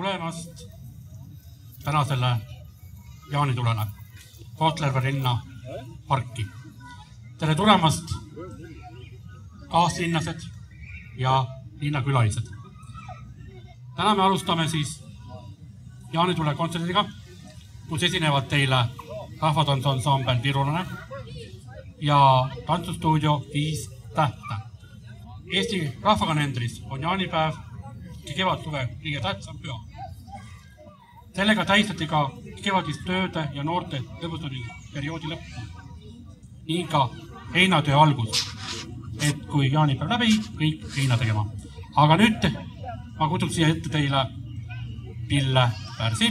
tulemast tänasele jaanitulele Kohtla-Järve linna parki. Tere tulemast kaaslinnased ja linnakülalised. Täna me alustame siis jaanitule kontserdiga, kus esinevad teile rahvatantsuansambel Virulane ja tantsustuudio 5 Tähte. Eesti rahvakalendris on jaanipäev kevadsuve kõige tähtsam püha. Sellega tähistati ka kevadist tööde ja noorte lõbustumisperioodi lõppu. Nii ka heinatöö algus, et kui jaanipäev läbi, kõik heina tegema. Aga nüüd ma kutsun siia ette teile Pille Pärsi,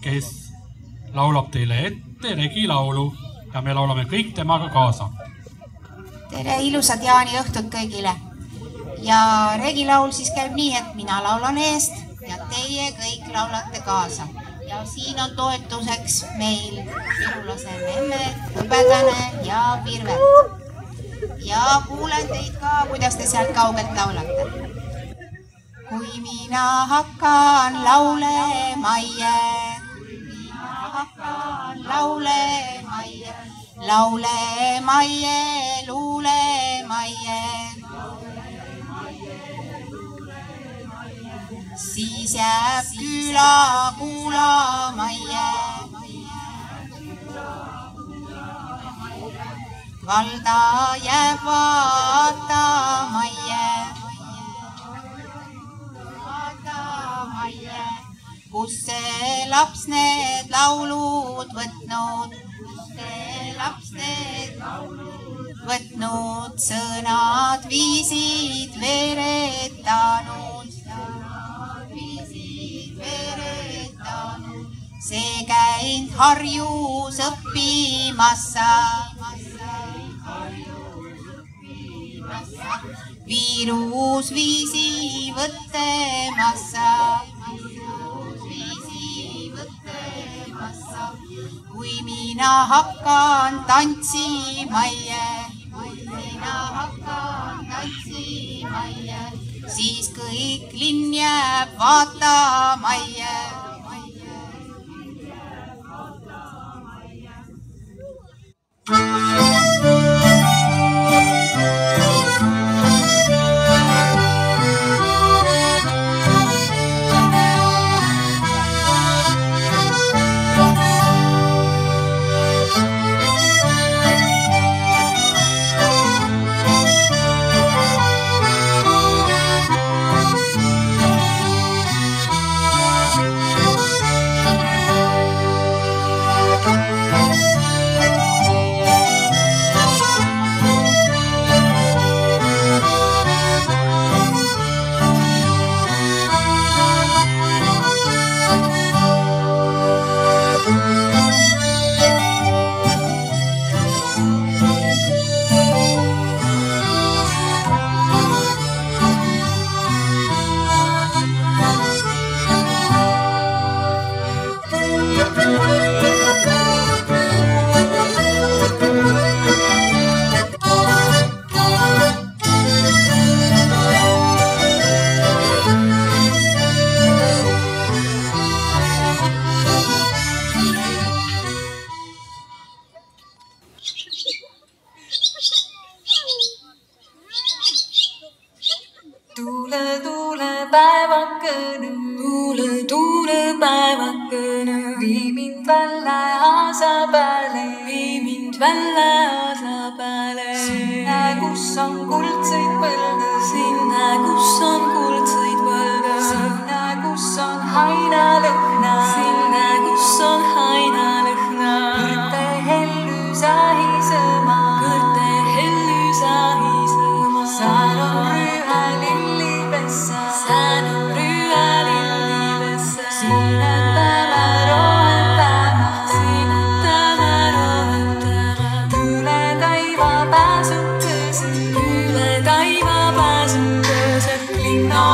kes laulab teile ette regilaulu ja me laulame kõik temaga kaasa. Tere ilusad jaani õhtut kõigile. Ja regilaul siis käib nii, et mina laulan eest ja teie kõik laulate kaasa. Ja siin on toetuseks meil Virulase Memmed, Hõbedane ja Virvet. Ja kuulen teid ka, kuidas te sealt kaugelt laulate. Kui mina hakkan laulemaie, laulemaie, luulemaie, siis jääb küla kuulamaie. Valda jääb vaatamaie, kus see laps need laulud võtnud, sõnad viisid veeretanud, see käinud Harjus õppimassa, Virus viisi võttemassa, kui mina hakkan tantsimaie, siis kõik linn jääb vaatamaie. Tuule päevakene, vii mind välja aasa pääle, sinna, kus on kuldseid põlde, sinna, kus on hainalõhna, kõrte hellu sahisema, saan on rühalillivessa, no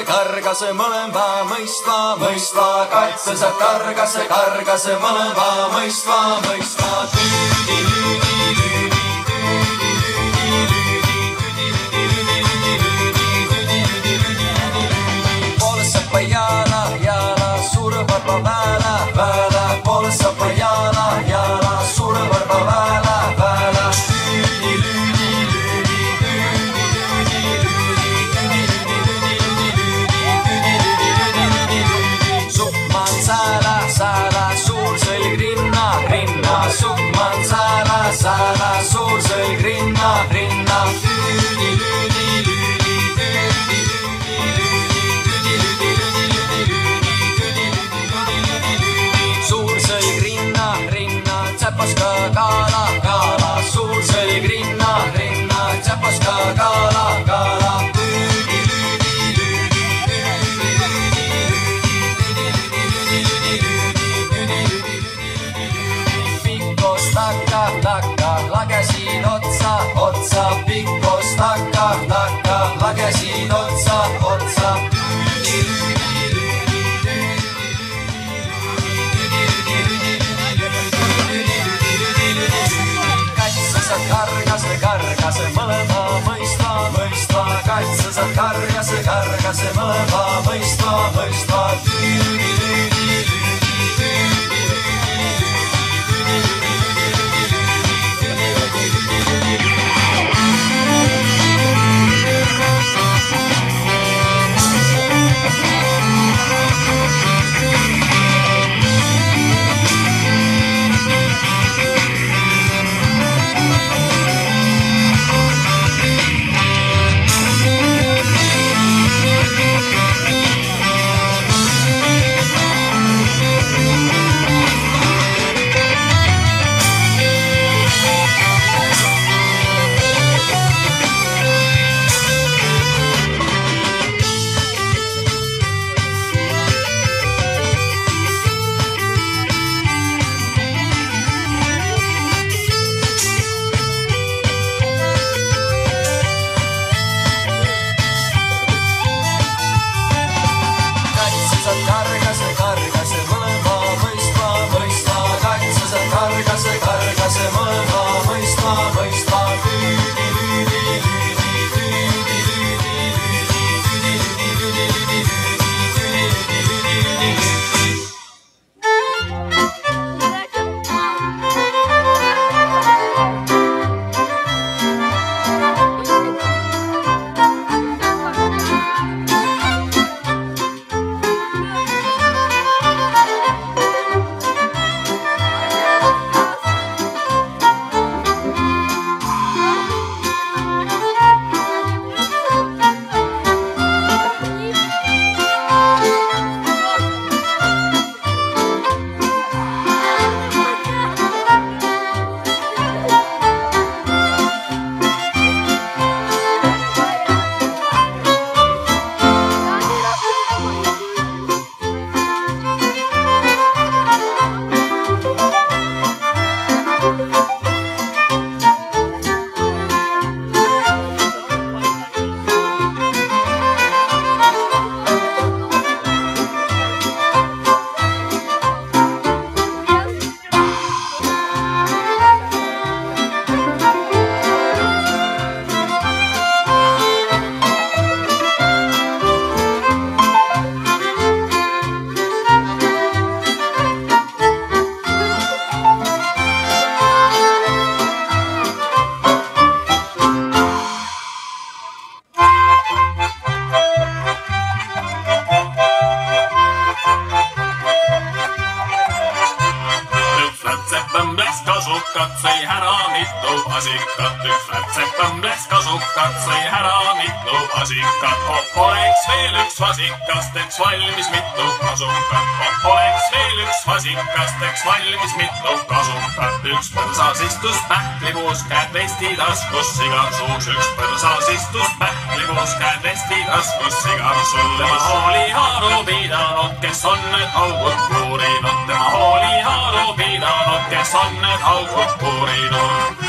kargase mõlema mõistva, kaitsesed kargase mõlema mõistva. Poole sappa jala, suure varba vääla, poole sappa jala, suure varba vääla. Sala, suur selg, rinna. Suur selg, rinna, tsäpas ka kaala. Suur selg, rinna, tsäpas ka kaala. Lagesin otsa, pikkos takka, lagesin otsa. Kaitsesed kargase mõlema mõistva, kaitsesed kargase mõlema mõistva. sukat, sõi ära mitu vasikat. Üks värtsekam läks sukat, sõi ära mitu vasikat. Oleks veel üks vasikas, teeks valmis mitu kasukat. Oleks veel üks vasikas, teeks valmis mitu kasukat. Üks põrsas istus pähklipuus, käed vesti taskus, sigar suus. Üks põrsas istus pähklipuus, käed vesti taskus, sigar suus. Tema hooli haaru pidanud, kes on need augud puurinud. Tema hooli haaru pidanud, kes on need augud puurinud.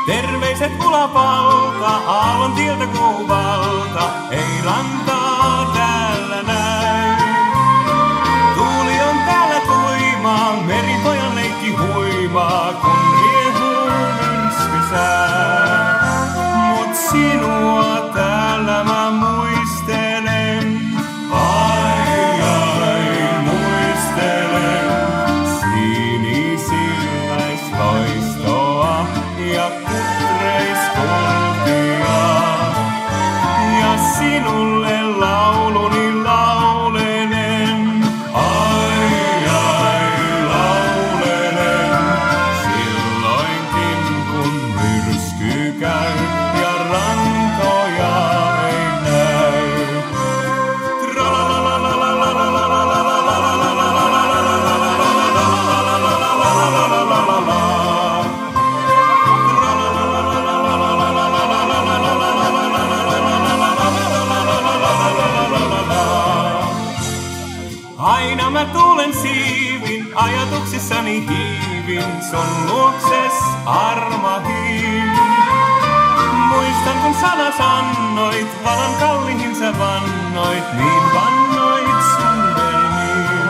Terveiset Ulavalta, aallon tieltä kuvalta, ei rantaa täällä näy. Tuuli on täällä tuimaa, meripojan leikki huimaa, kun riehuu myrskysää. Mut sinua täällä mä muistelen, ai muistelen. Sinisilmäisloistoa ja kutreiskultia. Ja sinulle lauluni laulenen, ai laulenen. Silloinkin kun myrsky käy ja rantoja ei näy. Aina mä tuulen siivin, ajatuksissani hiivin, sun luokses armahiin. Muistan kun sana sanoit, valan kallihin sä vannoit, niin vannoit suudelmiin.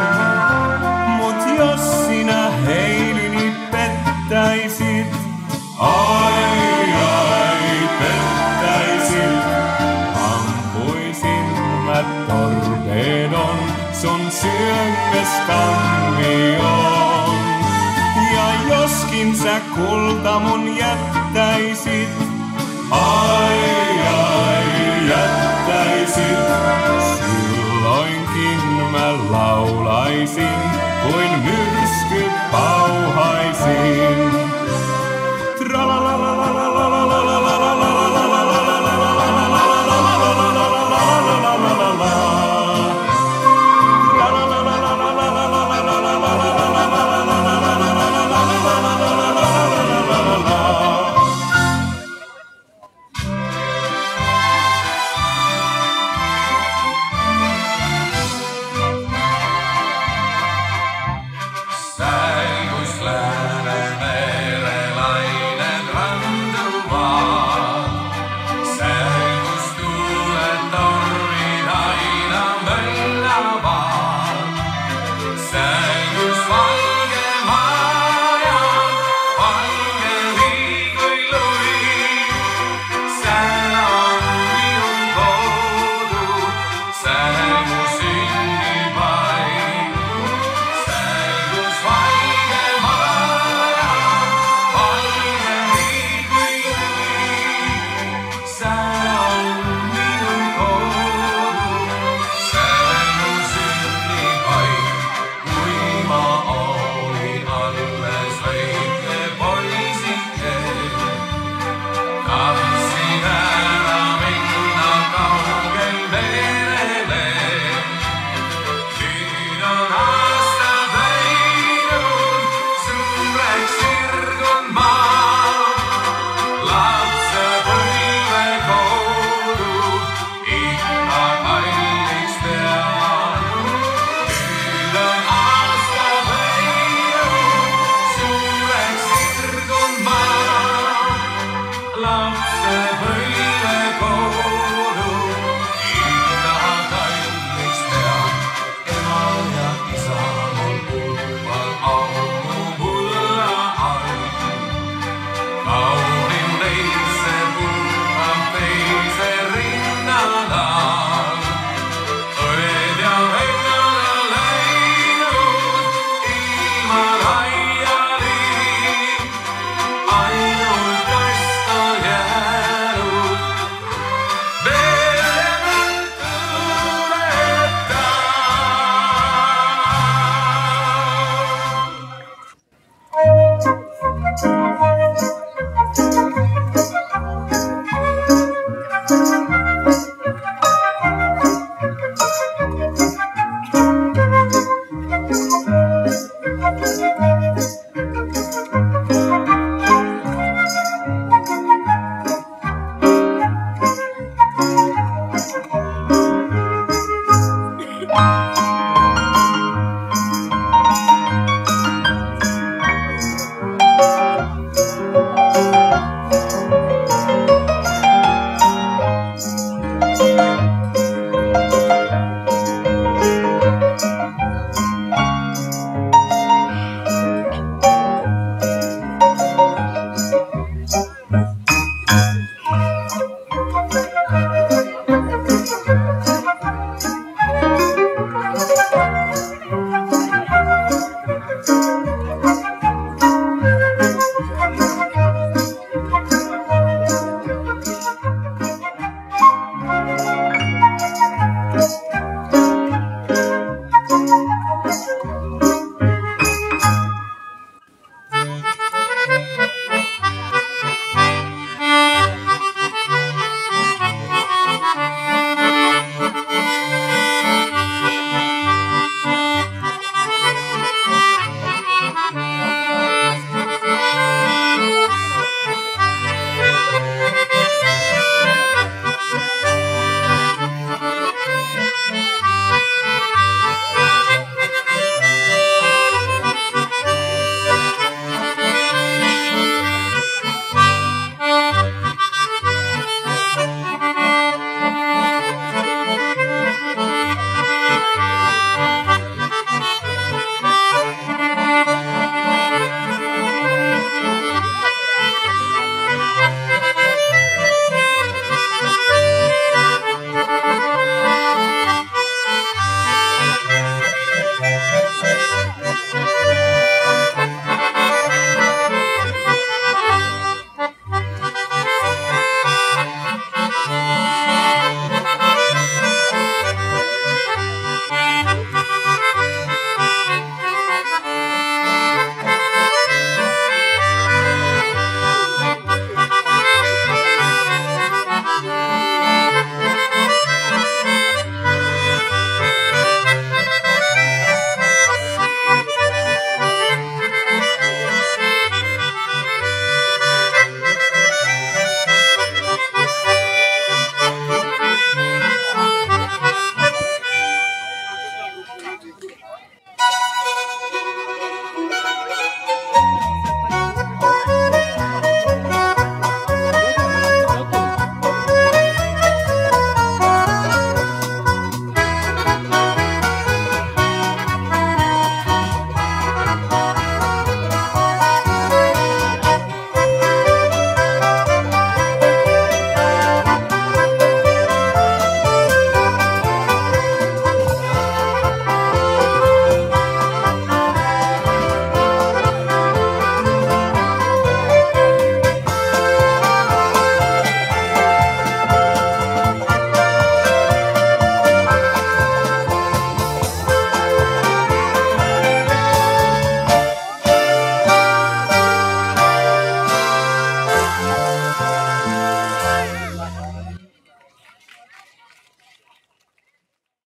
Mut jos sinä heilini pettäisit, ai pettäisit, ampuisin mä torpedon sun syömmeskammioon. Ja joskin sä kulta mun jättäisit, ai jättäisit, silloinkin mä laulaisin, kuin myrsky pauhaisin.